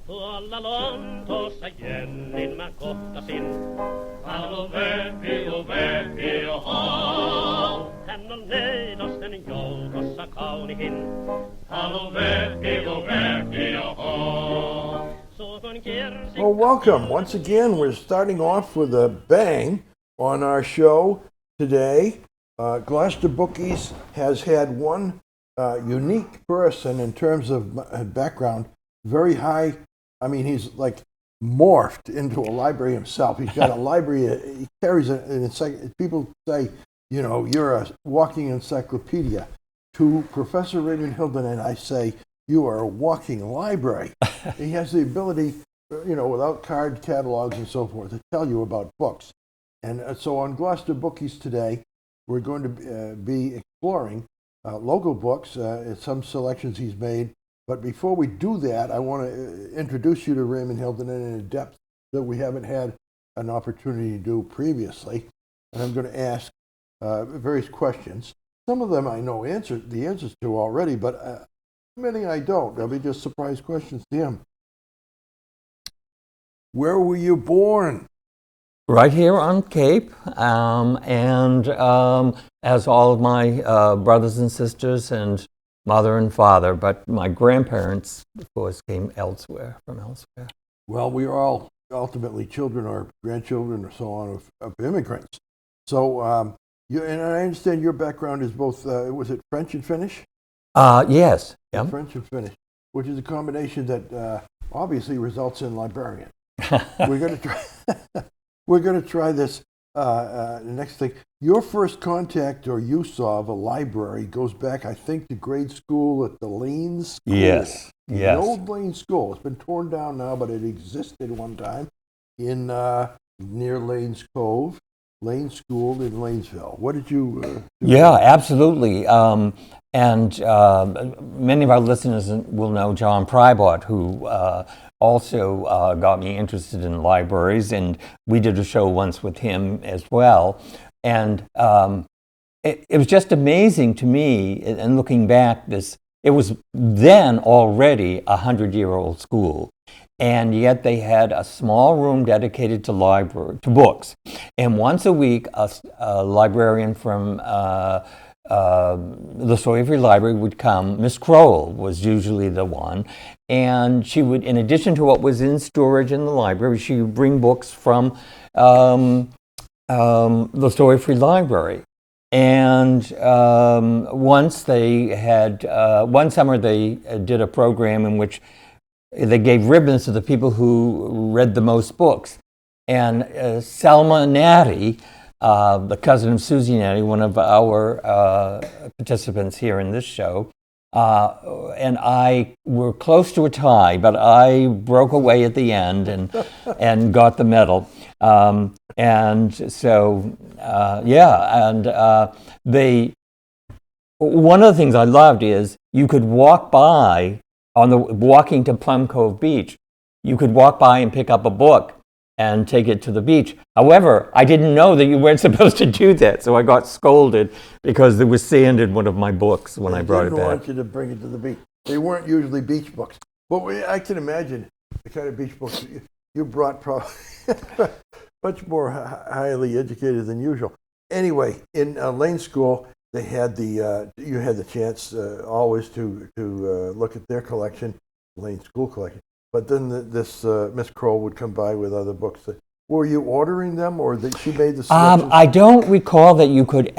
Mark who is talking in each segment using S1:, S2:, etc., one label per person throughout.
S1: Tuolla Lontoossa Jennin mä kohtasin. Halo Vepi, oho. Hän on neidosten joukossa kaunihin. Halo Vepi, oho.
S2: Well, welcome. Once again, we're starting off with a bang on our show today. Gloucester Bookies has had one unique person in terms of background, very high. I mean, he's like morphed into a library himself. He's got a library. He carries an encyclopedia. People say, you know, you're a walking encyclopedia. To Professor Raymond Hilden and I say, you are a walking library. He has the ability, you know, without card catalogs and so forth, to tell you about books. And so on Gloucester Bookies today, we're going to be exploring local books, some selections he's made. But before we do that, I want to introduce you to Raymond Hilden in a depth that we haven't had an opportunity to do previously. And I'm going to ask various questions. Some of them I know the answers to already, but many I don't. They'll be just surprise questions to him. Where were you born?
S3: Right here on Cape, and as all of my brothers and sisters and mother and father, but my grandparents, of course, came from elsewhere.
S2: Well, we are all ultimately children or grandchildren or so on of immigrants. So, and I understand your background is both, was it French and Finnish?
S3: Yes. Yep.
S2: French and Finnish, which is a combination that obviously results in librarian. We're going to try this next thing. Your first contact or use of a library goes back, I think, to grade school at the Lane School.
S3: Yes.
S2: The old Lane School. It's been torn down now, but it existed one time in near Lanes Cove. Lane School in Lanesville. What did you do?
S3: Yeah, absolutely. And many of our listeners will know John Prybot, who also got me interested in libraries, and we did a show once with him as well. And it was just amazing to me, and looking back, it was then already a 100-year-old school. And yet they had a small room dedicated to books. And once a week, a librarian from the Sawyer Free Library would come. Miss Crowell was usually the one. And she would, in addition to what was in storage in the library, she would bring books from the Sawyer Free Library. And one summer they did a program in which they gave ribbons to the people who read the most books. And Selma Natty, the cousin of Susie Natty, one of our participants here in this show, and I were close to a tie, but I broke away at the end and got the medal. And so, one of the things I loved is you could walk by walking to Plum Cove Beach. You could walk by and pick up a book and take it to the beach. However, I didn't know that you weren't supposed to do that, so I got scolded because there was sand in one of my books when I brought it back.
S2: They didn't want you to bring it to the beach. They weren't usually beach books. But I can imagine the kind of beach books you brought, probably much more highly educated than usual. Anyway, in Lane School, they had you had the chance always to look at their collection, Lane School collection. But then this Miss Kroll would come by with other books. Were you ordering them, or that she made the selections?
S3: I don't recall that you could,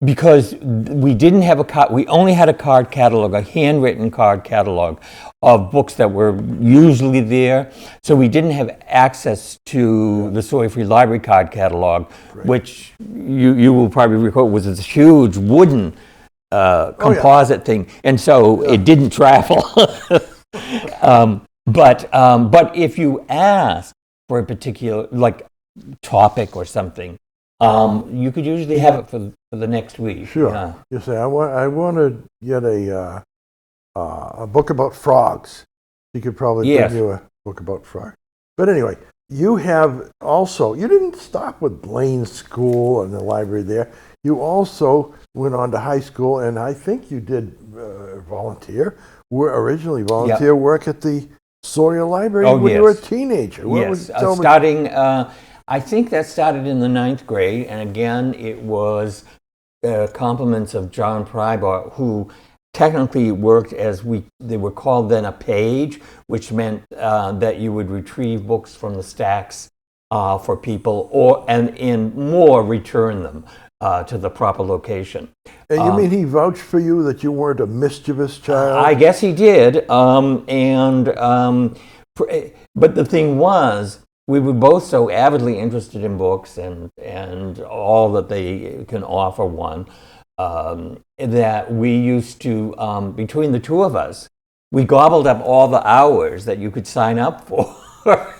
S3: because we didn't have we only had a card catalog, a handwritten card catalog of books that were usually there. So we didn't have access to the Sawyer Free Library card catalog, right, which you will probably recall was this huge wooden composite thing, and so it didn't travel. But if you ask for a particular topic or something, you could usually have it for the next week.
S2: Sure.
S3: Yeah.
S2: You say I want to get a book about frogs. You could probably bring you a book about frogs. But anyway, you have also, you didn't stop with Blaine School and the library there. You also went on to high school, and I think you did originally volunteer work at the Sawyer Library when you were a teenager.
S3: Yes, starting, I think that started in the 9th grade, and again, it was compliments of John Prybart, who technically worked as they were called then a page, which meant that you would retrieve books from the stacks for people, and in more return them to the proper location.
S2: And you mean he vouched for you that you weren't a mischievous child?
S3: I guess he did, but the thing was, we were both so avidly interested in books and all that they can offer one, that we used to, between the two of us, we gobbled up all the hours that you could sign up for.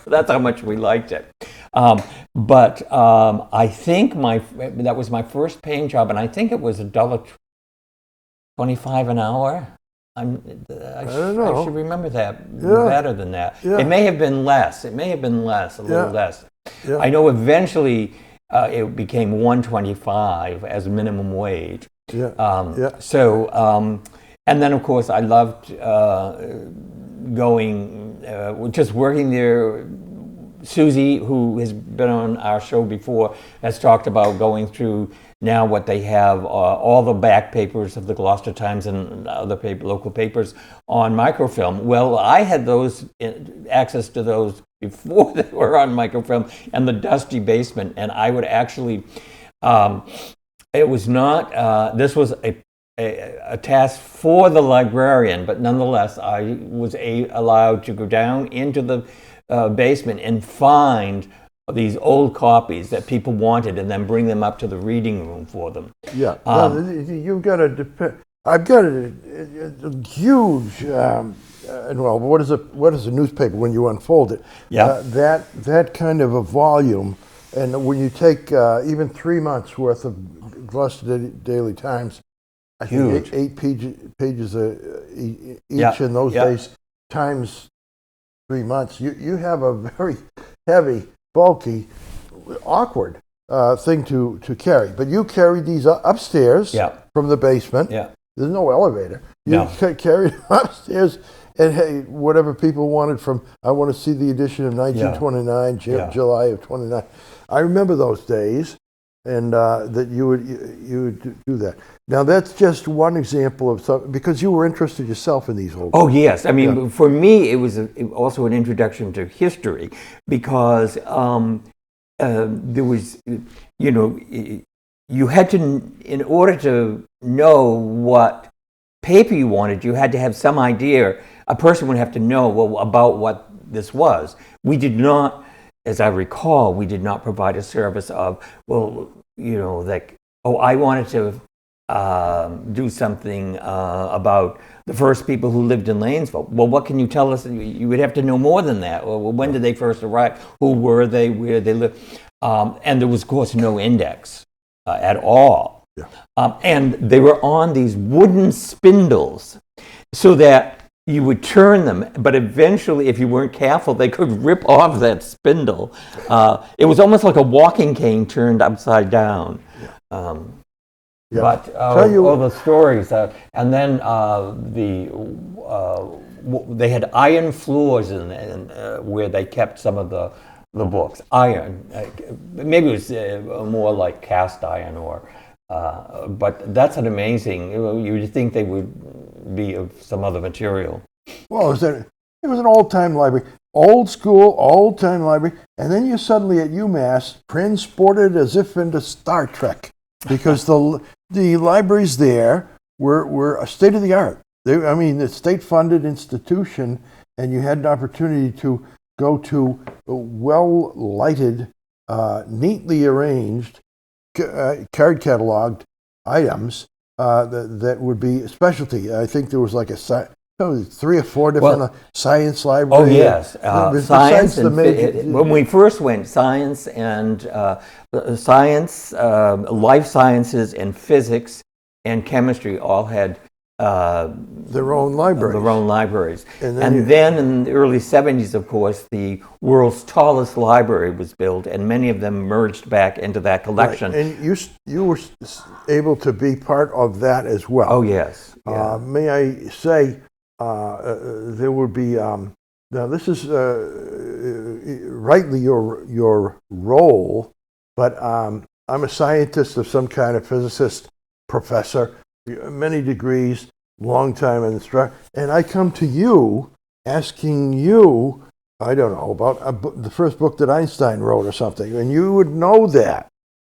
S3: That's how much we liked it. But I think that was my first paying job, and I think it was $1.25 an hour. I don't know. I should remember that better than that. Yeah. It may have been less. A little less. Yeah. I know eventually it became $1.25 as minimum wage. So, and then of course I loved just working there. Susie, who has been on our show before, has talked about going through now what they have, all the back papers of the Gloucester Times and other local papers on microfilm. Well, I had access to those before they were on microfilm, and the dusty basement, and I would actually, it was not, this was a task for the librarian, but nonetheless, I was allowed to go down into the basement and find these old copies that people wanted, and then bring them up to the reading room for them. Yeah,
S2: you've got I've got a huge. What is a newspaper when you unfold it? Yeah, that kind of a volume, and when you take even 3 months worth of Gloucester Daily Times, I think 8 pages each in those days, times 3 months, you have a very heavy, bulky, awkward thing to carry. But you carried these upstairs from the basement. Yeah. There's no elevator. You carried them upstairs, and hey, whatever people wanted from, I want to see the edition of 1929, July of 29. I remember those days, and that you would do that. Now that's just one example of something, because you were interested yourself in these old.
S3: Oh yes, I mean for me it was also an introduction to history, because there was, you had to, in order to know what paper you wanted, you had to have some idea. A person would have to know about what this was. We did not. As I recall, we did not provide a service of, I wanted to do something about the first people who lived in Lanesville. Well, what can you tell us? You would have to know more than that. Well, when did they first arrive? Who were they? Where they lived? And there was, of course, no index at all. Yeah. And they were on these wooden spindles, so that you would turn them, but eventually, if you weren't careful, they could rip off that spindle. It was almost like a walking cane turned upside down. But all the stories, and then they had iron floors where they kept some of the books. Iron, maybe it was more like cast iron, but that's an amazing. You would think they would be of some other material.
S2: Well, it was an old-time library, old school, old-time library, and then you suddenly at UMass transported as if into Star Trek, because the libraries there were a state-of-the-art. The state-funded institution, and you had an opportunity to go to well-lighted, neatly arranged, card-cataloged items that would be a specialty. I think there was like 3 or 4 different science libraries.
S3: Oh yes, science. When we first went, science and life sciences and physics and chemistry all had
S2: their own libraries.
S3: Their own libraries.
S2: And
S3: And then in the early 70s, of course, the world's tallest library was built, and many of them merged back into that collection.
S2: Right. And you were able to be part of that as well.
S3: Oh, yes. Yeah.
S2: May I say, there would be, now this is rightly your role, but I'm a scientist of some kind, a physicist, professor, many degrees, long time instructor, and I come to you asking you, I don't know, about the first book that Einstein wrote or something, and you would know that.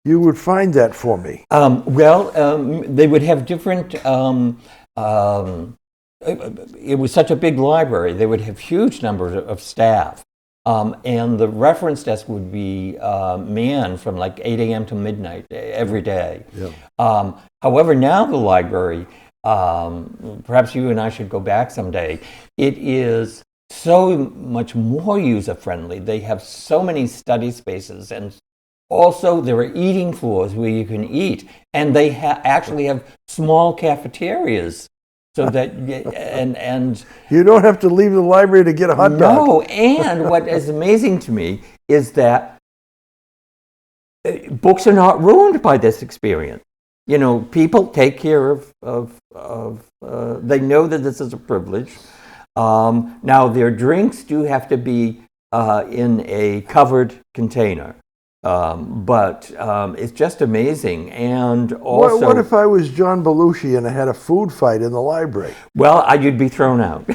S2: You would find that for me.
S3: They would have different, it was such a big library, they would have huge numbers of staff. And the reference desk would be manned from like 8 a.m. to midnight every day. Yeah. However, now the library, perhaps you and I should go back someday, it is so much more user-friendly. They have so many study spaces, and also there are eating floors where you can eat, and they actually have small cafeterias. So that and
S2: you don't have to leave the library to get a hot dog.
S3: No, and what is amazing to me is that books are not ruined by this experience. You know, people take care of they know that this is a privilege. Now, their drinks do have to be in a covered container. But it's just amazing. And also,
S2: what if I was John Belushi and I had a food fight in the library?
S3: Well, you'd be thrown out,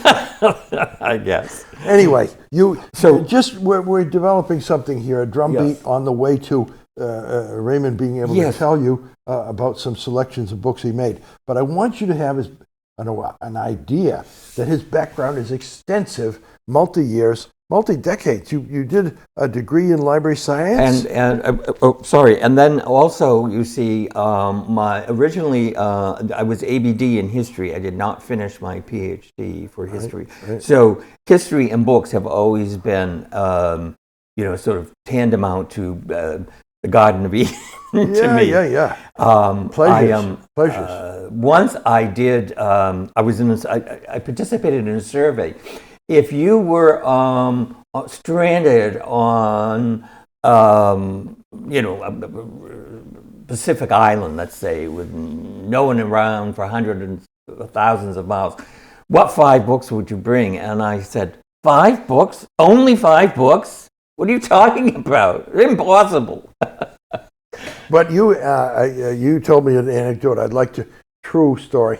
S3: I guess.
S2: Anyway, we're developing something here, a drumbeat on the way to Raymond being able to tell you about some selections of books he made. But I want you to have an idea that his background is extensive, multi-decades. You did a degree in library science?
S3: And then also, you see, originally I was ABD in history. I did not finish my PhD for history. Right. So history and books have always been, sort of tantamount to the Garden of Eden to me.
S2: Pleasures.
S3: Once I did, I participated in a survey. If you were stranded on, a Pacific island, let's say, with no one around for hundreds of thousands of miles, what 5 books would you bring? And I said, 5 books? Only 5 books? What are you talking about? Impossible.
S2: But you told me an anecdote. I'd like to, true story,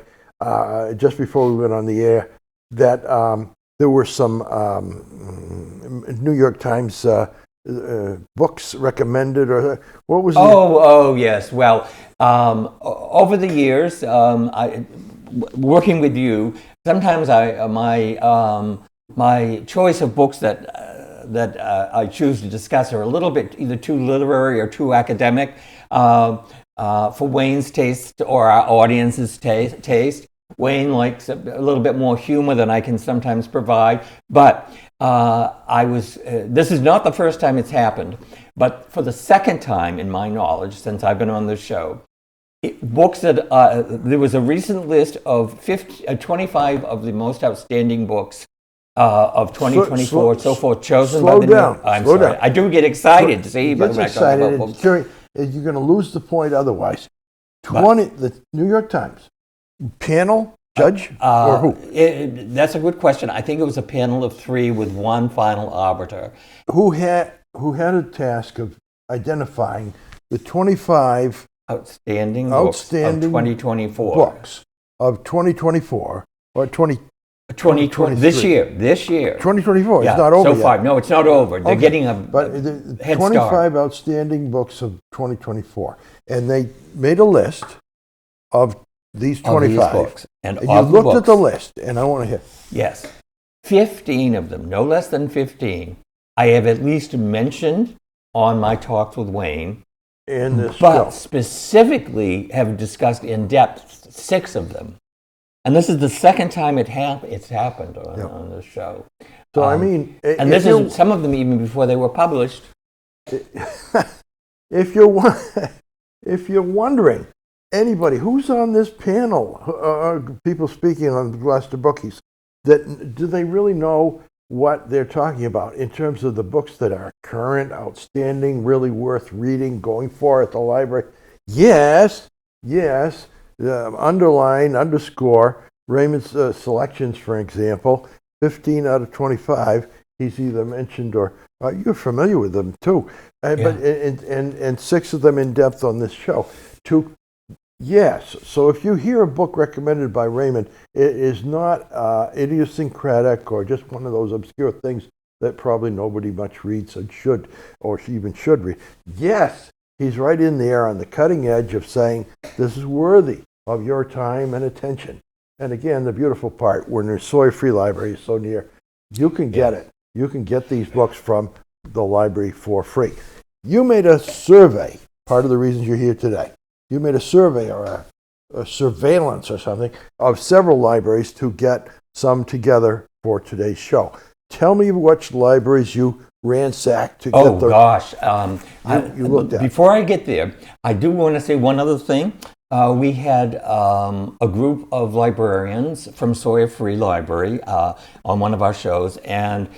S2: just before we went on the air, that there were some New York Times books recommended, or what was it?
S3: Oh, yes. Well, over the years, working with you, sometimes my choice of books that I choose to discuss are a little bit either too literary or too academic for Wayne's taste or our audience's taste. Wayne likes a little bit more humor than I can sometimes provide, but this is not the first time it's happened, but for the second time in my knowledge since I've been on this show, books that, there was a recent list of 25 of the most outstanding books of 2024, so forth, chosen by the
S2: down.
S3: I'm sorry. Down. I do get excited to see.
S2: You're going to lose the point otherwise. The New York Times panel, judge, or who?
S3: That's a good question. I think it was a panel of 3 with one final arbiter.
S2: Who had a task of identifying the 25
S3: outstanding books of 2024.
S2: Books of 2024 or 2020
S3: this year.
S2: 2024.
S3: Yeah,
S2: it's not over
S3: so far.
S2: Yet.
S3: No, it's not over. They're getting a head
S2: 25
S3: start.
S2: Outstanding books of 2024, and they made a list of these 25
S3: books. And
S2: you looked at the list, and I want to hear.
S3: Yes. 15 of them, no less than 15, I have at least mentioned on my talks with Wayne.
S2: In this
S3: but
S2: show.
S3: Specifically have discussed in depth 6 of them. And this is the second time it's happened on this show.
S2: So I mean,
S3: and this is some of them even before they were published.
S2: If you're wondering, anybody who's on this panel, people speaking on the Gloucester Bookies, do they really know what they're talking about in terms of the books that are current, outstanding, really worth reading, going for at the library? Yes, yes. Underline, underscore, Raymond's selections, for example, 15 out of 25, he's either mentioned or you're familiar with them too. But and 6 of them in depth on this show. Yes. So if you hear a book recommended by Raymond, it is not idiosyncratic or just one of those obscure things that probably nobody much reads and should, or even should read. Yes, he's right in there on the cutting edge of saying this is worthy of your time and attention. And again, the beautiful part, when the Sawyer Free Library is so near, you can get it. You can get these books from the library for free. You made a survey, part of the reasons you're here today. You made a survey or a surveillance or something of several libraries to get some together for today's show. Tell me which libraries you ransacked to get the...
S3: Oh, gosh.
S2: You looked at.
S3: Before I get there, I do want to say one other thing. We had a group of librarians from Sawyer Free Library on one of our shows, and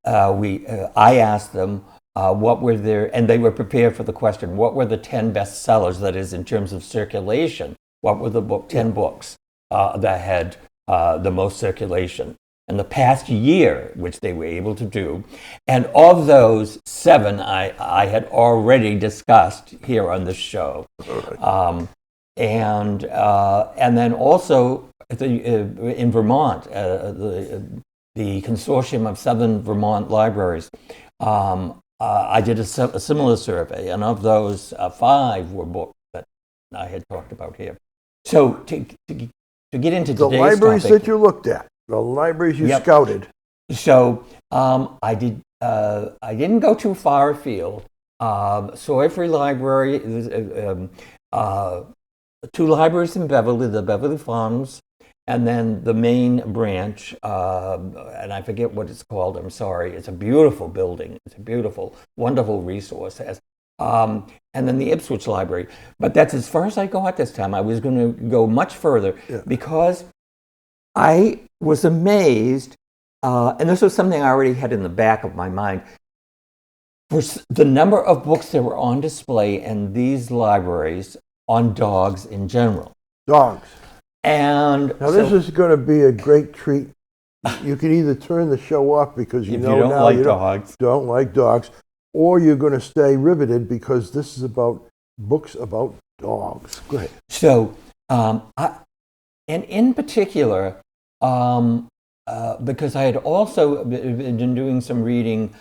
S3: I asked them what were their, and they were prepared for the question, what were the 10 best sellers, that is, in terms of circulation? What were the 10 books that had the most circulation in the past year, which they were able to do? And of those, 7 I had already discussed here on this show. And then also in Vermont, the Consortium of Southern Vermont Libraries, I did a similar survey, and of those, 5 were books that I had talked about here. So to get into
S2: the
S3: today's
S2: libraries
S3: topic,
S2: that you looked at, the libraries you scouted.
S3: So I didn't go too far afield. Sawyer Free Library, 2 libraries in Beverly, the Beverly Farms, and then the main branch, and I forget what it's called, I'm sorry. It's a beautiful building. It's a beautiful, wonderful resource. And then the Ipswich Library. But that's as far as I got this time. I was going to go much further because I was amazed, and this was something I already had in the back of my mind, for the number of books that were on display in these libraries on dogs in general.
S2: Dogs.
S3: And
S2: now this is going to be a great treat. You can either turn the show off because you know now you don't like dogs, or you're going to stay riveted because this is about books about dogs. Go ahead. So,
S3: and in particular, because I had also been doing some reading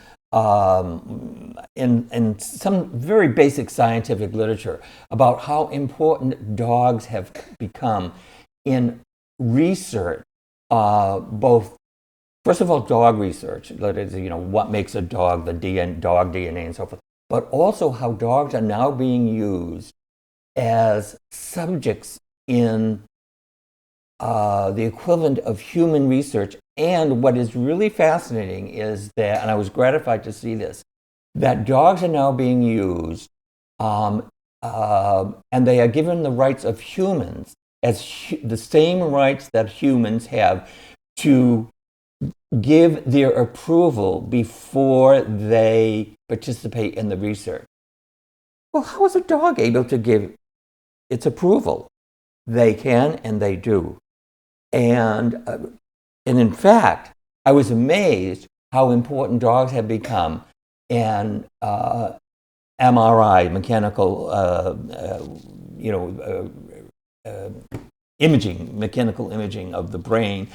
S3: in some very basic scientific literature about how important dogs have become in research, both, first of all, dog research, that is, what makes a dog, the dog DNA and so forth, but also how dogs are now being used as subjects in the equivalent of human research. And what is really fascinating is that, and I was gratified to see this, that dogs are now being used, and they are given the rights of humans as the same rights that humans have to give their approval before they participate in the research. Well, how is a dog able to give its approval? They can and they do. And in fact, I was amazed how important dogs have become in MRI, mechanical, imaging, mechanical imaging of the brain.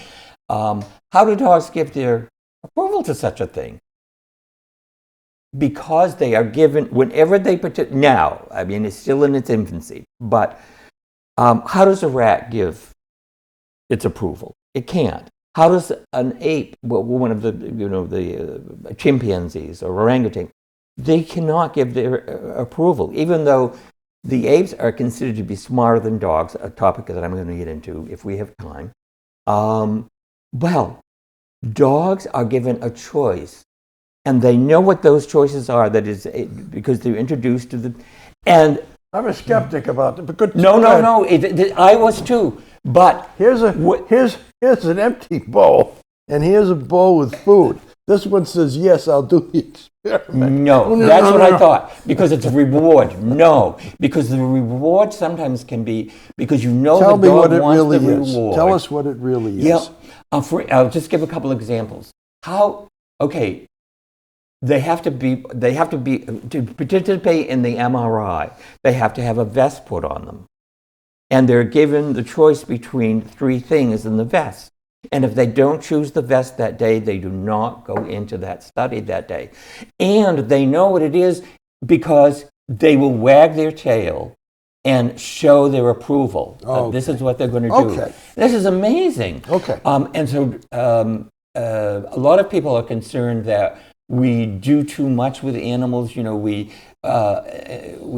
S3: How do dogs give their approval to such a thing? Because they are given, whenever they participate, now, I mean, it's still in its infancy, but how does a rat give its approval? It can't. How does an ape, one of the chimpanzees or orangutan, they cannot give their approval, even though the apes are considered to be smarter than dogs, a topic that I'm going to get into if we have time. Well, dogs are given a choice, and they know what those choices are, that is, because they're introduced to them. And
S2: I'm a skeptic about it. But good.
S3: No. I was too. But
S2: Here's an empty bowl, and here's a bowl with food. This one says, yes, I'll do the experiment.
S3: No, that's what I thought. Because it's a reward. No, because the reward sometimes can be because you know
S2: Tell
S3: the
S2: me
S3: dog
S2: what it
S3: wants
S2: really
S3: the
S2: is.
S3: reward.
S2: Tell us what it really is.
S3: Yeah, I'll just give a couple examples. They have to be to participate in the MRI. They have to have a vest put on them, and they're given the choice between 3 things in the vest. And if they don't choose the vest that day, they do not go into that study that day. And they know what it is because they will wag their tail and show their approval. This is what they're going to do.
S2: Okay.
S3: This is amazing.
S2: Okay.
S3: And so a lot of people are concerned that we do too much with animals. You know, we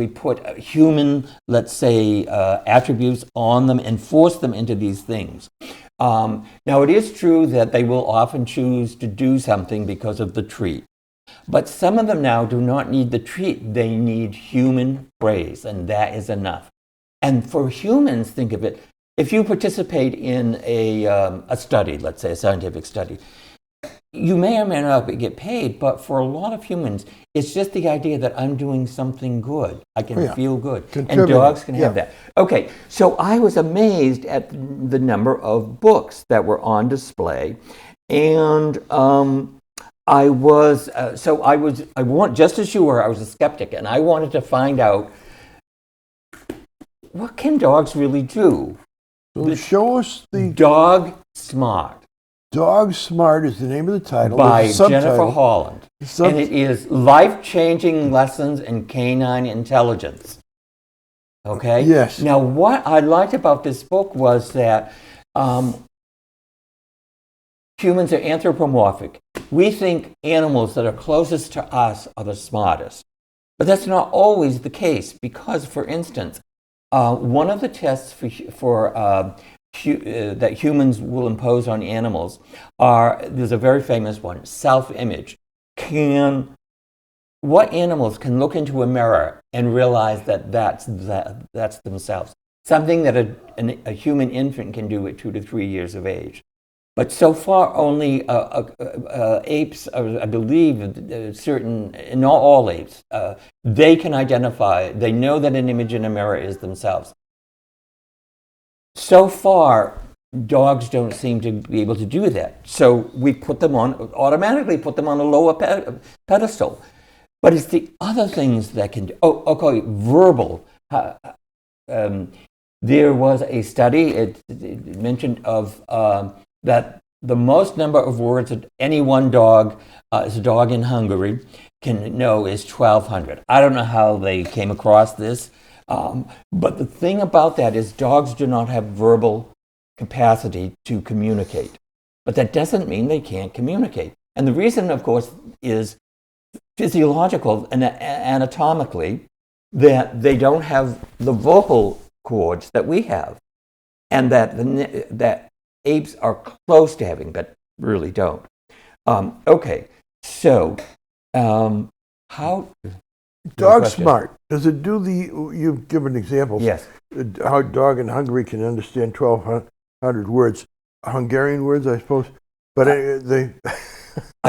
S3: put human, let's say, attributes on them and force them into these things. Now, it is true that they will often choose to do something because of the treat. But some of them now do not need the treat. They need human praise, and that is enough. And for humans, think of it, if you participate in a study, let's say a scientific study, you may or may not get paid, but for a lot of humans, it's just the idea that I'm doing something good. I can feel good. And dogs can have that. Okay, so I was amazed at the number of books that were on display. And I just as you were, I was a skeptic, and I wanted to find out, what can dogs really do?
S2: So show us the
S3: Dog Smart.
S2: Dog Smart is the name of the title.
S3: By Jennifer Holland. And it is Life-Changing Lessons in Canine Intelligence. Okay?
S2: Yes.
S3: Now, what I liked about this book was that humans are anthropomorphic. We think animals that are closest to us are the smartest. But that's not always the case because, for instance, one of the tests that humans will impose on animals there's a very famous one, self-image. What animals can look into a mirror and realize that's themselves? Something that a human infant can do at 2 to 3 years of age. But so far, only apes, I believe, not all apes, they can identify, they know that an image in a mirror is themselves. So far, dogs don't seem to be able to do that. So we automatically put them on a lower pedestal. But it's the other things that can do. Verbal. There was a study, it mentioned of that the most number of words that any one dog, as a dog in Hungary, can know is 1,200. I don't know how they came across this. But the thing about that is dogs do not have verbal capacity to communicate. But that doesn't mean they can't communicate. And the reason, of course, is physiological and anatomically that they don't have the vocal cords that we have. And that apes are close to having, but really don't. How...
S2: Dog Smart. Does it do you've given examples.
S3: Yes.
S2: How a dog in Hungary can understand 1,200 words. Hungarian words, I suppose. But
S3: a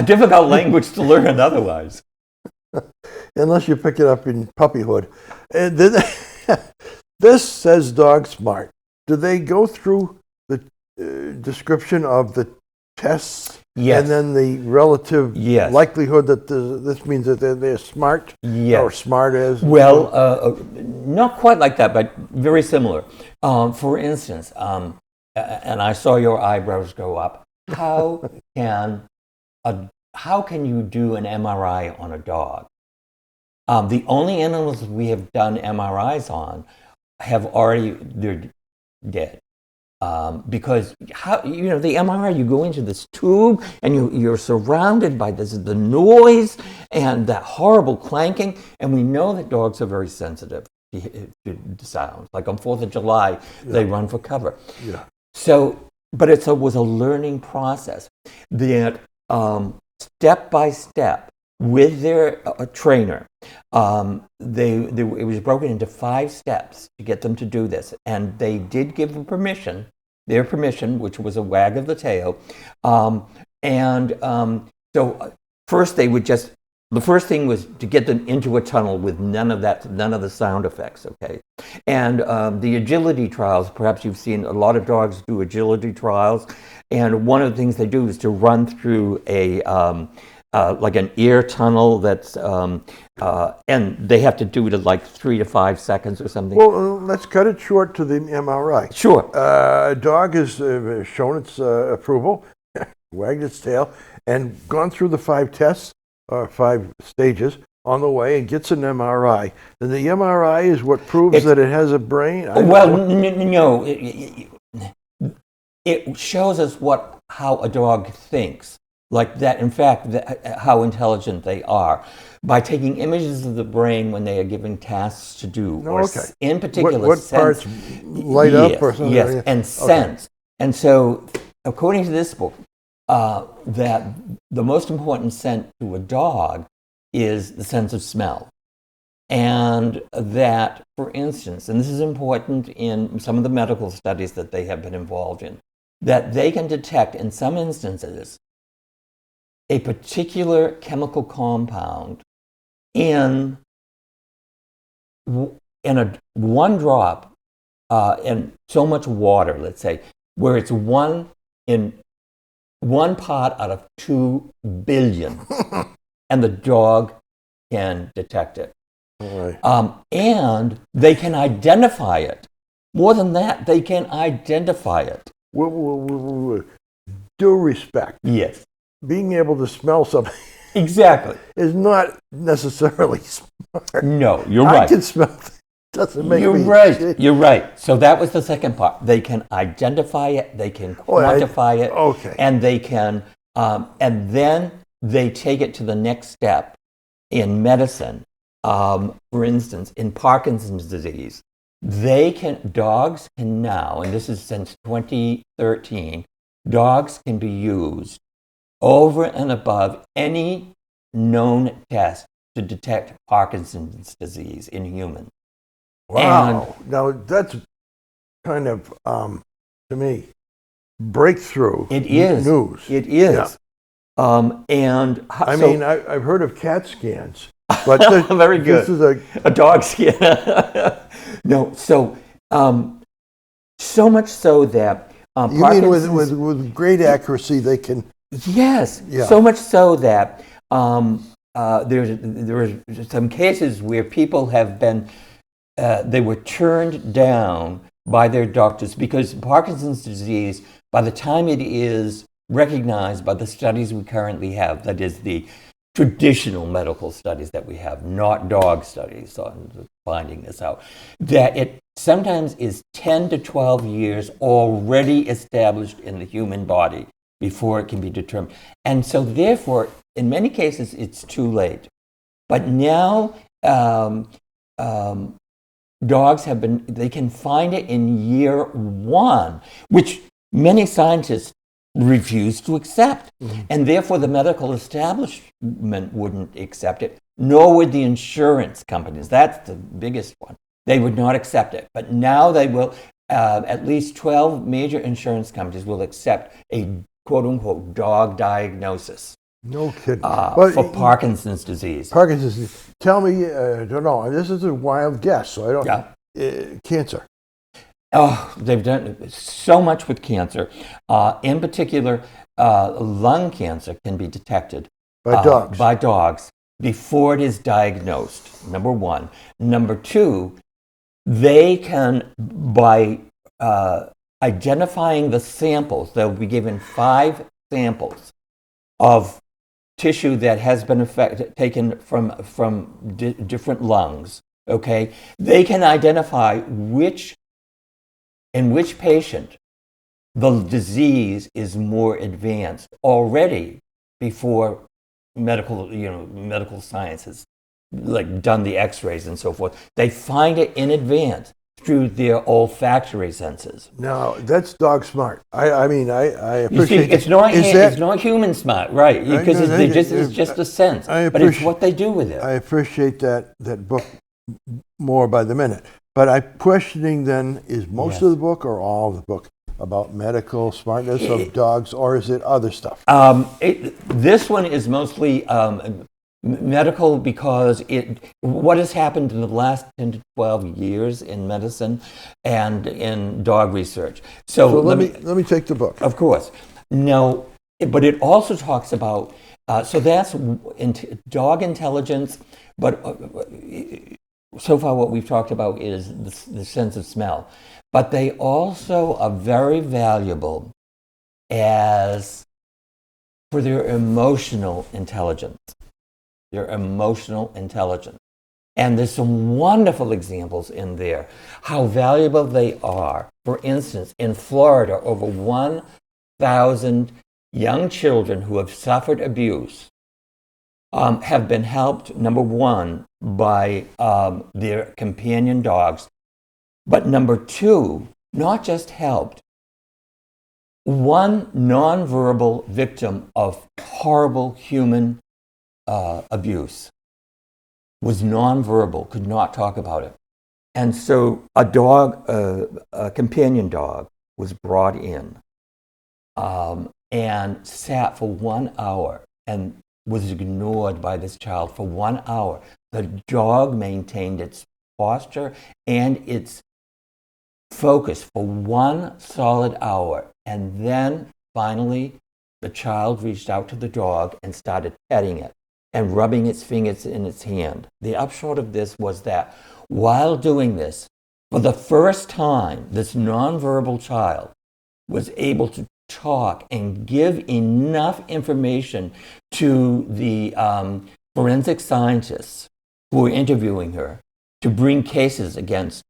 S3: difficult language to learn otherwise.
S2: Unless you pick it up in puppyhood. And then, this says Dog Smart. Do they go through the description of the tests?
S3: Yes.
S2: And then the relative likelihood that this means that they're smart?
S3: Yes.
S2: Or smart as?
S3: Well, not quite like that, but very similar. For instance, and I saw your eyebrows go up. How can you do an MRI on a dog? The only animals we have done MRIs on they're dead. Because the MRI, you go into this tube and you're surrounded by the noise and that horrible clanking, and we know that dogs are very sensitive to sound. Like on 4th of July, they run for cover.
S2: Yeah.
S3: So, but it was a learning process that step by step with their trainer. It was broken into 5 steps to get them to do this, and they did give them permission, their permission, which was a wag of the tail. So first they would just, the first thing was to get them into a tunnel with none of the sound effects, okay? And the agility trials, perhaps you've seen a lot of dogs do agility trials, and one of the things they do is to run through like an ear tunnel that's, and they have to do it in like 3 to 5 seconds or something.
S2: Well, let's cut it short to the MRI.
S3: Sure.
S2: A dog has shown its approval, wagged its tail, and gone through the 5 tests, or 5 stages on the way, and gets an MRI. Then the MRI is what proves that it has a brain?
S3: No. It shows us how a dog thinks. Like that, in fact, how intelligent they are, by taking images of the brain when they are given tasks to do, in particular,
S2: what parts light up or something.
S3: Yes, and sense. And so, according to this book, that the most important sense to a dog is the sense of smell, and that, for instance, and this is important in some of the medical studies that they have been involved in, that they can detect in some instances a particular chemical compound in one drop in so much water, let's say, where it's one part out of 2 billion, and the dog can detect it.
S2: Right.
S3: And they can identify it. More than that, they can identify it.
S2: Due respect.
S3: Yes.
S2: Being able to smell something
S3: Exactly.
S2: is not necessarily smart.
S3: No, you're right.
S2: I can smell things. Doesn't make
S3: You're
S2: me
S3: right.
S2: shit.
S3: You're right. So that was the second part. They can identify it, they can quantify it,
S2: okay.
S3: and they can, and then they take it to the next step in medicine. For instance, in Parkinson's disease, dogs can now, and this is since 2013, dogs can be used over and above any known test to detect Parkinson's disease in humans.
S2: Wow. Now that's kind of, to me, breakthrough news.
S3: It is.
S2: Yeah. I've heard of CAT scans, but
S3: very good.
S2: This is
S3: a dog scan. No, so much so that
S2: you mean with great accuracy they can.
S3: Yes,
S2: yeah.
S3: So much so that there are some cases where people have been they were turned down by their doctors because Parkinson's disease, by the time it is recognized by the studies we currently have, that is the traditional medical studies that we have, not dog studies on finding this out, that it sometimes is 10 to 12 years already established in the human body before it can be determined. And so therefore, in many cases, it's too late. But now dogs they can find it in year 1, which many scientists refuse to accept. Mm-hmm. And therefore the medical establishment wouldn't accept it, nor would the insurance companies. That's the biggest one. They would not accept it. But now they will, at least 12 major insurance companies will accept a quote-unquote dog diagnosis.
S2: No kidding.
S3: For Parkinson's disease.
S2: Parkinson's disease. Tell me, I don't know, this is a wild guess, so I don't know. Cancer.
S3: Oh, they've done so much with cancer. In particular, lung cancer can be detected by dogs before it is diagnosed, number 1. Number 2, they can, by identifying the samples, they'll be given 5 samples of tissue that has been taken from different lungs, okay? They can identify in which patient the disease is more advanced already before medical science has done the x-rays and so forth. They find it in advance. through their olfactory senses.
S2: Now, that's dog smart. I mean, I
S3: You see,
S2: appreciate
S3: it's not human smart, right? Because it's just a sense, but it's what they do with it.
S2: I appreciate that book more by the minute. But I'm questioning then, is most of the book or all of the book about medical smartness of dogs, or is it other stuff?
S3: This one is mostly medical because what has happened in the last 10 to 12 years in medicine and in dog research. So
S2: let me take the book.
S3: Of course. No, but it also talks about, so that's dog intelligence, but so far what we've talked about is the sense of smell. But they also are very valuable for their emotional intelligence. And there's some wonderful examples in there, how valuable they are. For instance, in Florida, over 1,000 young children who have suffered abuse have been helped, number one, by their companion dogs, but number two, not just helped. One nonverbal victim of horrible human abuse was nonverbal, could not talk about it. And so a companion dog was brought in and sat for 1 hour and was ignored by this child for 1 hour. The dog maintained its posture and its focus for 1 solid hour. And then finally, the child reached out to the dog and started petting it and rubbing its fingers in its hand. The upshot of this was that while doing this, for the first time, this nonverbal child was able to talk and give enough information to the forensic scientists who were interviewing her to bring cases against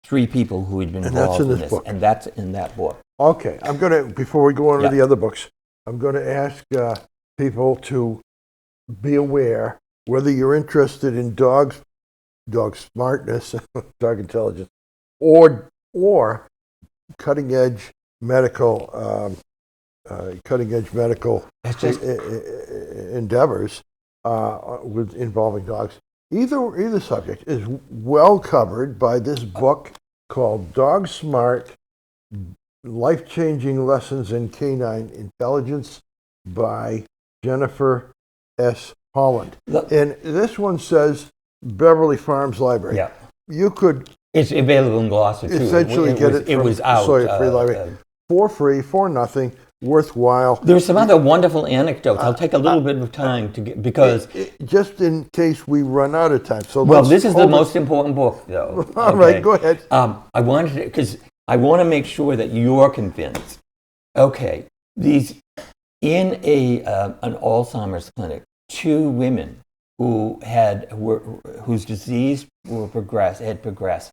S3: 3 people who had been involved in this. And that's in that book.
S2: Okay, I'm going to, before we go on to the other books, I'm going to ask people to be aware whether you're interested in dog smartness, dog intelligence, or cutting edge medical endeavors involving dogs. Either subject is well covered by this book called Dog Smart: Life-Changing Lessons in Canine Intelligence by Jennifer S. Holland. And this one says Beverly Farms Library.
S3: Yeah.
S2: You could...
S3: It's available in Gloucester, too.
S2: Essentially get it from Sawyer Free Library. For free, for nothing, worthwhile.
S3: There's some other wonderful anecdotes. I'll take a little bit of time to get, because...
S2: just in case we run out of time. So
S3: well, this is the most important book, though.
S2: All right, go ahead.
S3: I wanted to, because I want to make sure that you're convinced. Okay, in an Alzheimer's clinic, 2 women whose disease had progressed,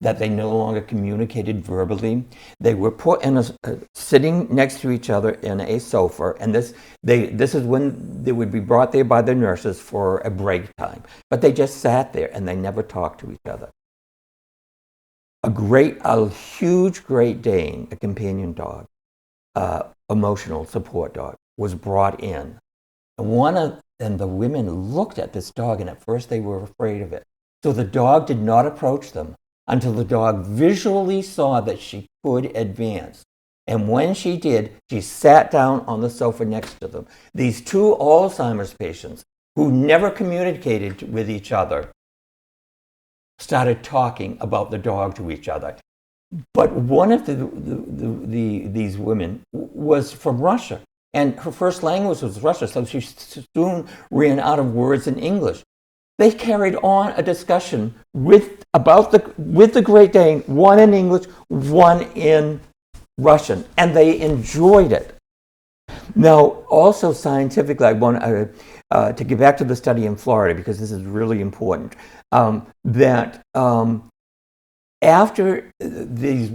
S3: that they no longer communicated verbally. They were put in sitting next to each other in a sofa, and this is when they would be brought there by the nurses for a break time. But they just sat there and they never talked to each other. A huge Great Dane, a companion dog, emotional support dog, was brought in. And the women looked at this dog, and at first they were afraid of it. So the dog did not approach them until the dog visually saw that she could advance. And when she did, she sat down on the sofa next to them. These 2 Alzheimer's patients who never communicated with each other started talking about the dog to each other. But one of these women was from Russia, and her first language was Russian, so she soon ran out of words in English. They carried on a discussion with the Great Dane, one in English, one in Russian, and they enjoyed it. Now, also scientifically, I want to get back to the study in Florida, because this is really important, that after these,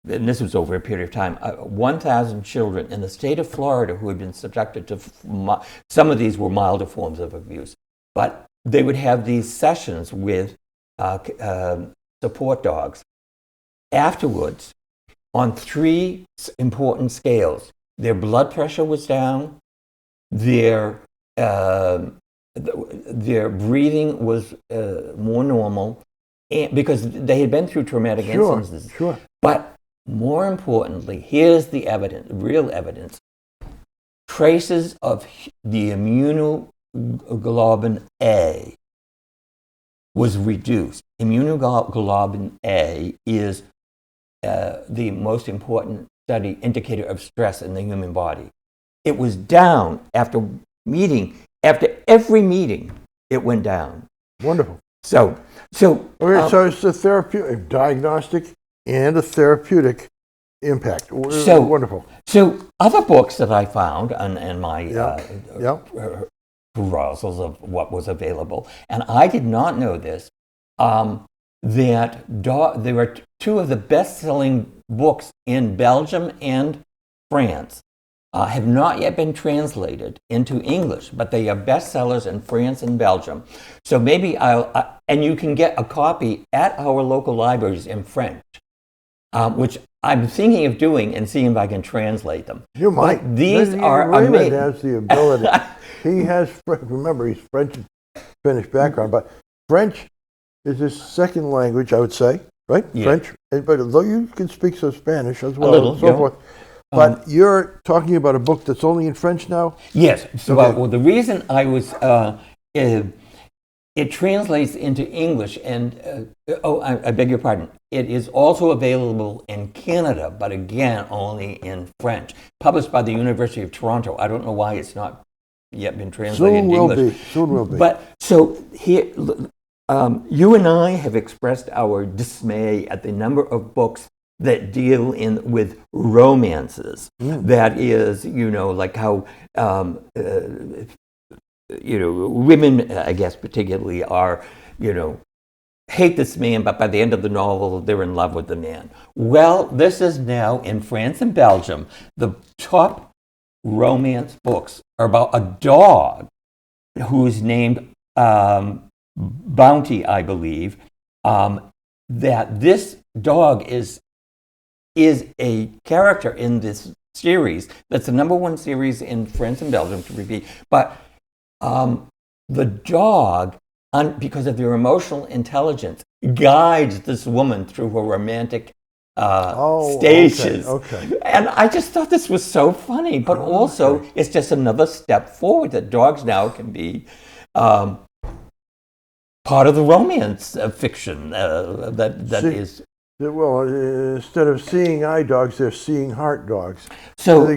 S3: and this was over a period of time, 1,000 children in the state of Florida who had been subjected to, some of these were milder forms of abuse, but they would have these sessions with support dogs. afterwards on 3 important scales. Their blood pressure was down, their breathing was more normal, and because they had been through traumatic instances.
S2: Sure.
S3: But more importantly, here's the evidence, real evidence. Traces of the immunoglobulin A was reduced. Immunoglobulin A is the most important study indicator of stress in the human body. It was down after every meeting, it went down.
S2: Wonderful.
S3: So
S2: So it's a therapeutic, diagnostic and a therapeutic impact. Wonderful.
S3: So other books that I found and my perusals of what was available, and I did not know this, that there were 2 of the best-selling books in Belgium and France. Have not yet been translated into English, but they are bestsellers in France and Belgium. So maybe and you can get a copy at our local libraries in French, which I'm thinking of doing and seeing if I can translate them.
S2: You might.
S3: But these are
S2: Raymond
S3: amazing.
S2: has the ability. He has, remember, he's French and Finnish background, but French is his second language, I would say, right?
S3: Yeah.
S2: French, but though you can speak some Spanish as well,
S3: a little,
S2: and so forth. But you're talking about a book that's only in French now?
S3: Yes. So,
S2: Okay.
S3: well, the reason I was, it translates into English, and I beg your pardon. It is also available in Canada, but again, only in French. Published by the University of Toronto. I don't know why it's not yet been translated into English.
S2: Soon will be.
S3: But so here, you and I have expressed our dismay at the number of books that deal with romances. That is, like how, women, I guess, particularly are, hate this man, but by the end of the novel, they're in love with the man. Well, this is now in France and Belgium. The top romance books are about a dog who's named Bounty, I believe. That this dog is a character in this series. That's the #1 series in France and Belgium, to repeat. But the dog, because of their emotional intelligence, guides this woman through her romantic stages.
S2: Okay.
S3: And I just thought this was so funny. But also, it's just another step forward that dogs now can be part of the romance fiction is.
S2: Well, instead of seeing eye dogs, they're seeing heart dogs.
S3: So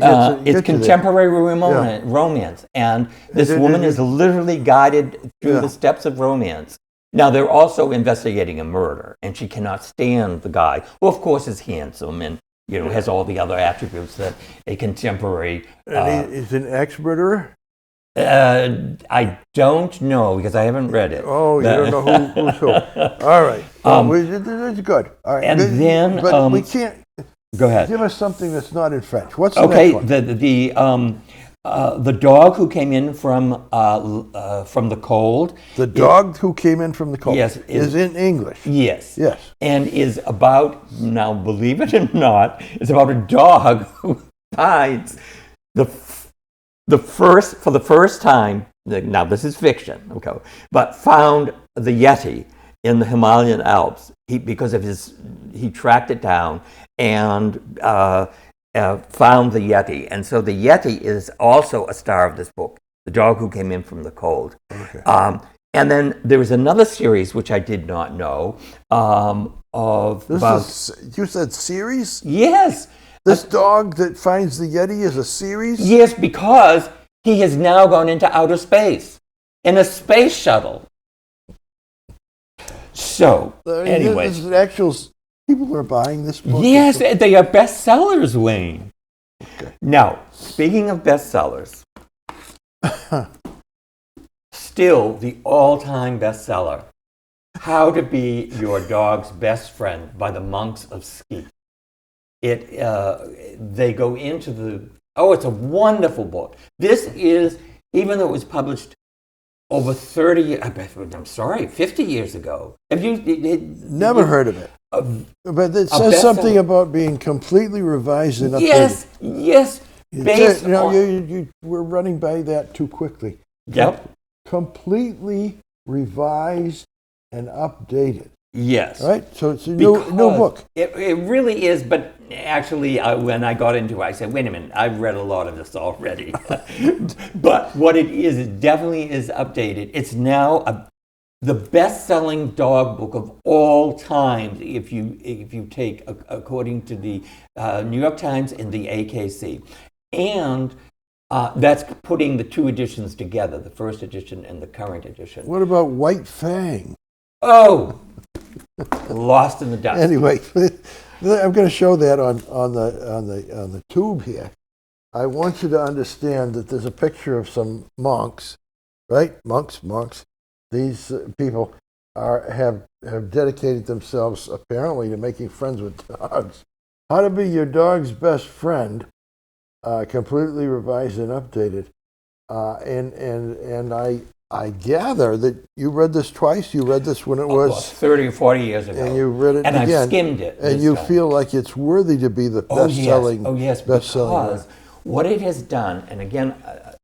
S3: it's contemporary romance, and this woman is literally guided through the steps of romance. Now, they're also investigating a murder, and she cannot stand the guy, who, of course, is handsome and has all the other attributes that a contemporary.
S2: Is an ex-murderer?
S3: I don't know because I haven't read it.
S2: Oh, you don't know who's who. All right. It's good. All right.
S3: And then,
S2: but we can't.
S3: Go ahead.
S2: Give us something that's not in French. What's the next one?
S3: The dog who came in from the cold.
S2: The dog who came in from the cold.
S3: Yes,
S2: is in English.
S3: Yes.
S2: Yes.
S3: And is about, now believe it or not, it's about a dog who finds for the first time, now this is fiction, okay, but found the Yeti in the Himalayan Alps. He tracked it down and found the Yeti. And so the Yeti is also a star of this book, The Dog Who Came In From the Cold.
S2: Okay.
S3: And then there was another series, which I did not know,
S2: you said series?
S3: Yes.
S2: This dog that finds the Yeti is a series?
S3: Yes, because he has now gone into outer space in a space shuttle. So, anyway.
S2: This is actual people are buying this book?
S3: Yes, they are bestsellers, Wayne. Okay. Now, speaking of bestsellers, still the all-time bestseller, How to Be Your Dog's Best Friend by the Monks of Ski. They go into it's a wonderful book. This is, even though it was published over 50 years ago. Have you
S2: never heard of it? But it says something about being completely revised and updated.
S3: Yes. Based on...
S2: we're running by that too quickly.
S3: Yep.
S2: Completely revised and updated.
S3: Yes.
S2: Right? So it's a new book.
S3: It really is, but actually, when I got into it, I said, wait a minute, I've read a lot of this already. But what it is, it definitely is updated. It's now the best-selling dog book of all time, if you take, according to the New York Times and the AKC. And that's putting the two editions together, the first edition and the current edition.
S2: What about White Fang?
S3: Oh, lost in the dust.
S2: Anyway, I'm going to show that on the tube here. I want you to understand that there's a picture of some monks, right? Monks. These people have dedicated themselves apparently to making friends with dogs. How to be your dog's best friend, completely revised and updated. And I gather that you read this twice. You read this when it was
S3: 30 or 40 years ago,
S2: and you read it
S3: and
S2: again,
S3: I've skimmed it,
S2: and you feel like it's worthy to be the best-selling.
S3: Oh yes, because what it has done, and again,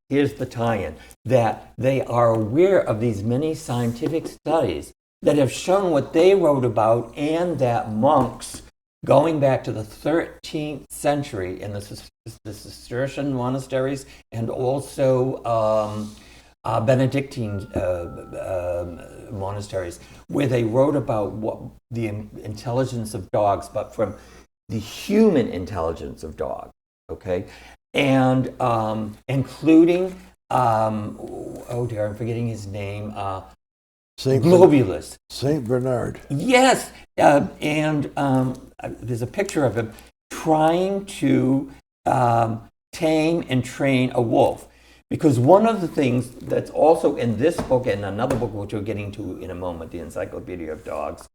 S3: here's the tie-in, that they are aware of these many scientific studies that have shown what they wrote about, and that monks, going back to the 13th century in the Cistercian monasteries and also Benedictine monasteries, where they wrote about what the intelligence of dogs, but from the human intelligence of dogs, okay? And including, oh dear, I'm forgetting his name, Globulus.
S2: Saint Bernard.
S3: Yes, and there's a picture of him trying to tame and train a wolf. Because one of the things that's also in this book and another book which we're getting to in a moment, the Encyclopedia of Dogs,